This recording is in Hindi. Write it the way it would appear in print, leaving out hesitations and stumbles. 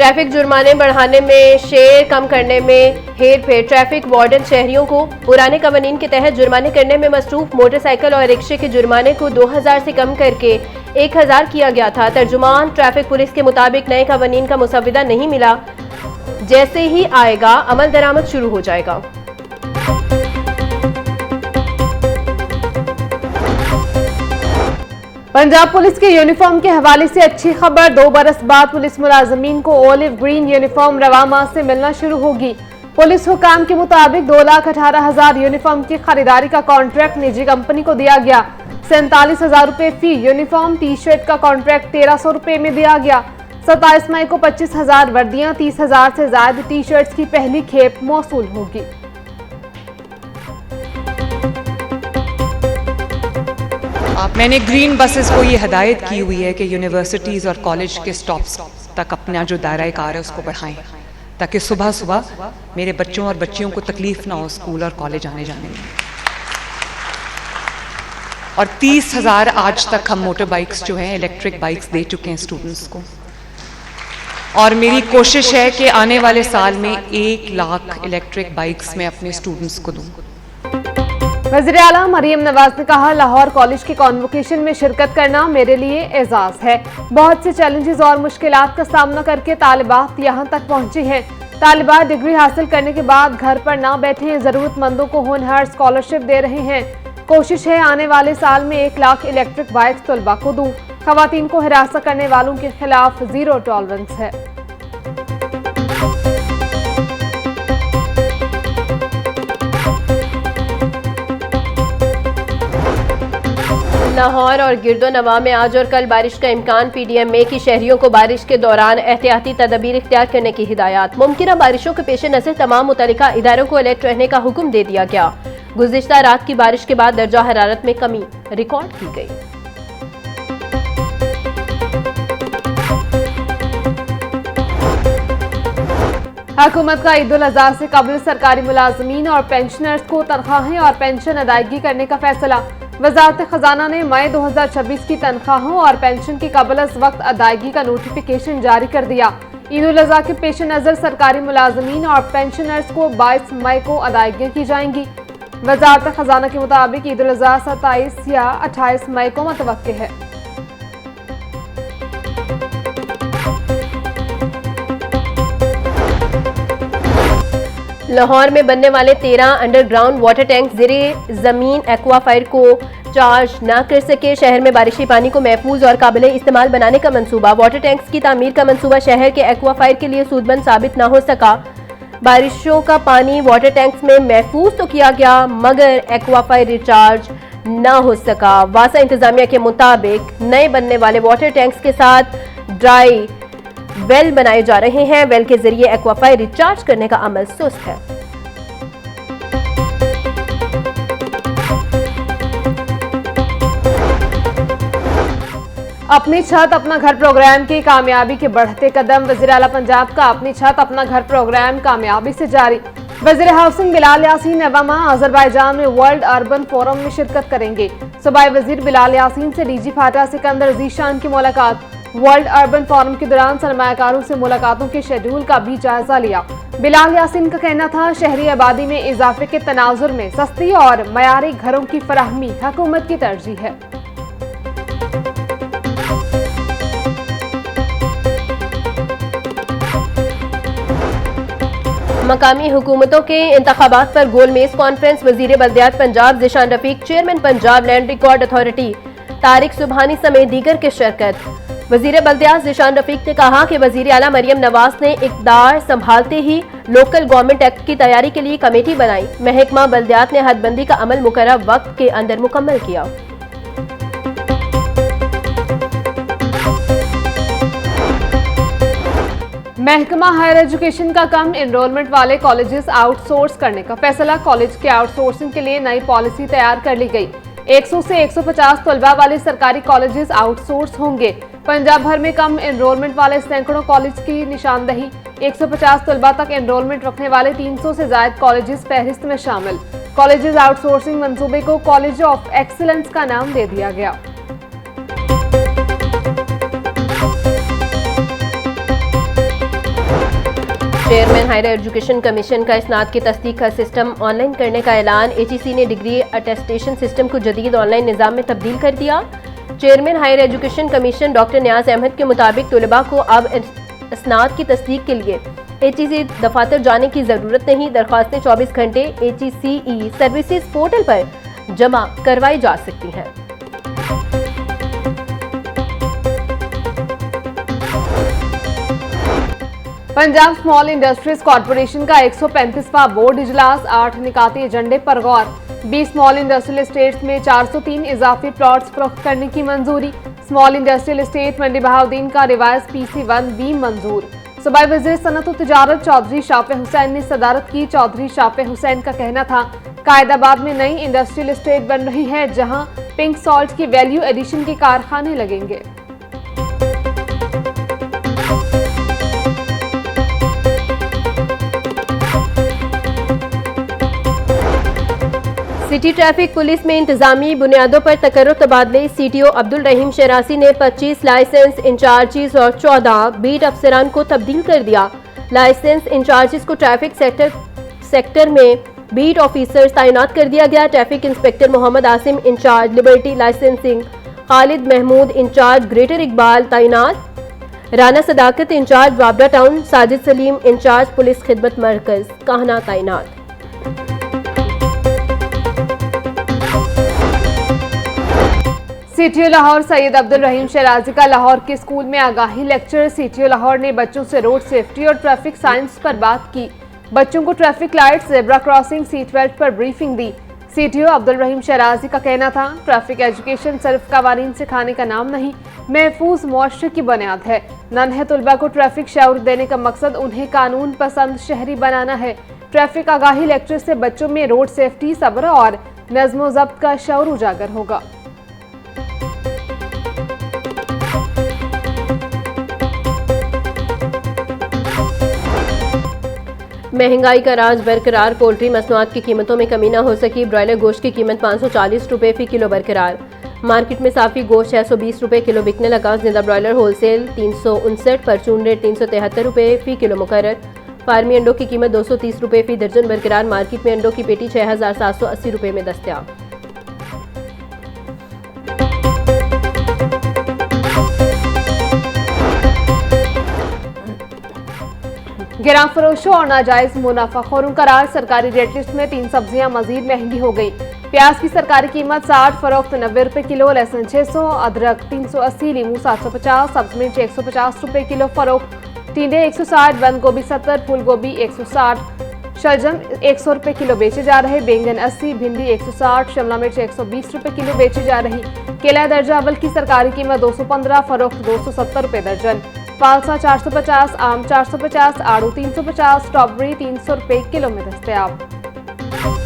ट्रैफिक जुर्माने बढ़ाने में शेर, कम करने में हेरफेर। ट्रैफिक वार्डन शहरियों को पुराने कवानीन के तहत जुर्माने करने में मसरूफ मोटरसाइकिल और रिक्शे के जुर्माने को 2000 से कम करके 1000 किया गया था। तर्जुमान ट्रैफिक पुलिस के मुताबिक नए कवानीन का मुसव्विदा नहीं मिला, जैसे ही आएगा अमल दरामद शुरू हो जाएगा। पंजाब पुलिस के यूनिफॉर्म के हवाले से अच्छी खबर। 2 बरस बाद पुलिस मुलाजमीन को ओलिव ग्रीन यूनिफॉर्म रवा माह से मिलना शुरू होगी। पुलिस हुकाम के मुताबिक 2,18,000 यूनिफॉर्म की खरीदारी का कॉन्ट्रैक्ट निजी कंपनी को दिया गया। 47,000 रुपए फी यूनिफॉर्म। टी शर्ट का कॉन्ट्रैक्ट 1300 रुपए में दिया गया। 27 मई को 25,000 वर्दियां, 30,000 से ज्यादा टी शर्ट्स की पहली खेप मौसूल होगी। मैंने ग्रीन बसेस को ये हदायत की हुई है कि यूनिवर्सिटीज़ और कॉलेज के स्टॉप्स तक अपना जो दायरा कार है उसको बढ़ाएं, ताकि सुबह सुबह मेरे बच्चों और बच्चियों को तकलीफ ना हो स्कूल और कॉलेज आने जाने में। और 30,000 आज तक हम मोटर बाइक्स जो हैं इलेक्ट्रिक बाइक्स दे चुके हैं स्टूडेंट्स को। और मेरी कोशिश है कि आने वाले साल में 1 लाख इलेक्ट्रिक बाइक्स मैं अपने स्टूडेंट्स को दूँ। वज़ीर आला मरियम नवाज ने कहा, लाहौर कॉलेज के कॉन्वोकेशन में शिरकत करना मेरे लिए एजाज है। बहुत से चैलेंजेस और मुश्किलात का सामना करके तालिबात यहाँ तक पहुँची हैं। तालिबात डिग्री हासिल करने के बाद घर पर ना बैठे, जरूरतमंदों को होनहार स्कॉलरशिप दे रहे हैं। कोशिश है आने वाले साल में 1 लाख इलेक्ट्रिक बाइक्स तलबा को दूं। खवातीन को हिरासत करने वालों के खिलाफ जीरो टॉलरेंस है। लाहौर और गिरदोनवा में आज और कल बारिश का इम्कान। पीडीएमए की शहरियों को बारिश के दौरान एहतियाती तदबीर इख्तियार करने की हिदायत। मुमकिन बारिशों के पेश नज़र तमाम मुतल्लिका इदारों को अलर्ट रहने का हुक्म दे दिया गया। गुज़िश्ता रात की बारिश के बाद दर्जा हरारत में कमी रिकॉर्ड की गई। हुकूमत का ईद उल अज़हा से कबल सरकारी मुलाजमीन और पेंशनर्स को तनख्वाहें और पेंशन अदायगी करने का फैसला। वज़ारत खजाना ने मई 2026 की तनख्वाहों और पेंशन की कबल वक्त अदायगी का नोटिफिकेशन जारी कर दिया। ईद उल अज़हा के पेश नज़र सरकारी मुलाजमीन और पेंशनर्स को 22 मई को अदायगियाँ की जाएंगी। वज़ारत खजाना के मुताबिक ईद उल अज़हा 27 या 28 मई को मुतवक्किल है। लाहौर में बनने वाले 13 अंडरग्राउंड वाटर टैंक ज़ेरे ज़मीन एक्वाफायर को चार्ज न कर सके। शहर में बारिशी पानी को महफूज और काबिल इस्तेमाल बनाने का मंसूबा। वाटर टैंक्स की तामीर का मंसूबा शहर के एक्वाफायर के लिए सूदमंद साबित न हो सका। बारिशों का पानी वाटर टैंक्स में महफूज तो किया गया, मगर एक्वाफायर रिचार्ज न हो सका। वासा इंतजामिया के मुताबिक नए बनने वाले वाटर टैंक्स के साथ ड्राई वेल बनाए जा रहे हैं। वेल के जरिए एक्वाफायर रिचार्ज करने का अमल सुस्त है। अपनी छत अपना घर प्रोग्राम की कामयाबी के बढ़ते कदम। वज़ीर आला पंजाब का अपनी छत अपना घर प्रोग्राम कामयाबी से जारी। वज़ीर हाउसिंग बिलाल यासीन नवमा अजरबैजान में वर्ल्ड अर्बन फोरम में शिरकत करेंगे। सूबाई वज़ीर बिलाल यासीन से डीजी फाटा सिकंदर जीशान की मुलाकात। वर्ल्ड अर्बन फोरम के दौरान सरमायाकारों से मुलाकातों के शेड्यूल का भी जायजा लिया। बिलाल यासीन का कहना था, शहरी आबादी में इजाफे के तनाजुर में सस्ती और मयारी घरों की फराहमी हुकूमत की तरजीह है। मकामी हुकूमतों के इंतखाबात पर गोलमेज कॉन्फ्रेंस। वजीर बल्दियात Punjab Zeeshan Rafiq, chairman Punjab land record authority Tariq Subhani समेत दीगर की शिरकत। वजीर बल्दियात ज़िशान रफीक ने कहा कि वजीर आला मरियम नवाज ने इक़्तिदार संभालते ही लोकल गवर्नमेंट एक्ट की तैयारी के लिए कमेटी बनाई। महकमा बल्दियात ने हदबंदी का अमल मुकर्रर वक्त के अंदर मुकम्मल किया। महकमा हायर एजुकेशन का कम एनरोलमेंट वाले कॉलेजेस आउटसोर्स करने का फैसला। कॉलेज के आउटसोर्सिंग के लिए नई पॉलिसी तैयार कर ली गई। 100 से 150 तलबा वाले सरकारी कॉलेजेस आउटसोर्स होंगे। पंजाब भर में कम एनरोलमेंट वाले सैकड़ों कॉलेज की निशानदही। 150 तलबा तक एनरोलमेंट रखने वाले 300 से ज्यादा कॉलेजेस फहरिस्त में शामिल। कॉलेजेस आउटसोर्सिंग मंसूबे को कॉलेज ऑफ एक्सीलेंस का नाम दे दिया गया। चेयरमैन हायर एजुकेशन कमीशन का इस्नाद की तस्दीक का सिस्टम ऑनलाइन करने का ऐलान। एचईसी ने डिग्री अटेस्टेशन सिस्टम को जदीद ऑनलाइन निज़ाम में तब्दील कर दिया। Chairman higher education commission doctor Niaz Ahmed के मुताबिक तलबा को अब इस्नाद की तस्दीक के लिए एचईसी दफातर जाने की ज़रूरत नहीं। दरख्वास्तें 24 घंटे HECE सर्विसेज पोर्टल पर जमा करवाई जा सकती हैं। पंजाब स्मॉल इंडस्ट्रीज कॉरपोरेशन का 135वां बोर्ड इजलास, 8 निकाती एजेंडे पर गौर। 20 स्मॉल इंडस्ट्रियल एस्टेट्स में 403 इजाफी प्लॉट्स फरोख्त करने की मंजूरी। स्मॉल इंडस्ट्रियल एस्टेट मंडी बहाउद्दीन का रिवायज PC1B मंजूर। सूबाई वज़ीर सनअत व तिजारत चौधरी शाफे हुसैन ने सदारत की। चौधरी शाफे हुसैन का कहना था, कायदाबाद में नई इंडस्ट्रियल एस्टेट बन रही है जहां पिंक सॉल्ट की वैल्यू एडिशन के कारखाने लगेंगे। सिटी ट्रैफिक पुलिस में इंतजामी बुनियादों पर तकर्रुर तबादले। CTO अब्दुल रहीम शरासी ने 25 लाइसेंस इंचार्जिस और 14 बीट अफसरान को तब्दील कर दिया। लाइसेंस इंचार्जिस को ट्रैफिक सेक्टर में बीट ऑफिसर्स तैनात कर दिया गया। Traffic inspector Mohammad Asim incharge Liberty licensing, Khalid Mahmood incharge greater Iqbal तैनात। राना सदाकत इंचार्ज वाबरा town, Sajid Saleem incharge police खिदमत मरकज काहना तैनात। CTO लाहौर सैयद अब्दुल रहीम शराजी का लाहौर के स्कूल में आगाही लेक्चर। CTO लाहौर ने बच्चों से रोड सेफ्टी और ट्रैफिक साइंस पर बात की। बच्चों को traffic lights, zebra crossing, seat belt पर ब्रीफिंग दी। CTO अब्दुल रहीम शराजी का कहना था, ट्रैफिक एजुकेशन सिर्फ कवानीन सिखाने का नाम नहीं, महफूज मुआशरे की बुनियाद है। नन्हे तलबा को ट्रैफिक शऊर देने का मकसद उन्हें कानून पसंद शहरी बनाना है। ट्रैफिक आगाही लेक्चर से बच्चों में रोड सेफ्टी, सब्र और नज़्म ज़ब्त का शऊर उजागर होगा। महंगाई का राज बरकरार। पोल्ट्री मसनूआत की कीमतों में कमी न हो सकी। ब्रॉयलर गोश्त की कीमत 540 रुपये फी किलो बरकरार। मार्केट में साफ़ी गोश्त 620 रुपये किलो बिकने लगा। जिंदा ब्रॉयलर होलसेल 359, परचून रेट 373 रुपये फी किलो मुकर्रर। फार्मी अंडों की कीमत 230 रुपये फी दर्जन बरकरार। मार्केट में अंडों की पेटी 6780 रुपये में दस्तयाब। गिरां फरोशों और नाजायज मुनाफाखोरों करार। सरकारी रेट लिस्ट में 3 सब्जियां मजीद महंगी हो गई। प्याज की सरकारी कीमत 60, फरोख्त 90 रुपये किलो। लहसुन 600, अदरक 380, लीमू 750, सब्ज मिर्च 150 रुपये किलो फरोख्त। टिंडे 160, बंद गोभी 70, फूल गोभी 160, शलजम 100 रुपये किलो बेचे जा रहे। बैंगन 80, भिंडी 160, शिमला मिर्च 120 रुपये किलो बेची जा रही। केला दर्जा अव्वल की सरकारी कीमत 215, फरोख्त 270 रुपये दर्जन। फालसा 450, आम 450, आड़ू 350, स्ट्रॉबेरी 300 रुपये किलो में दस्तयाब।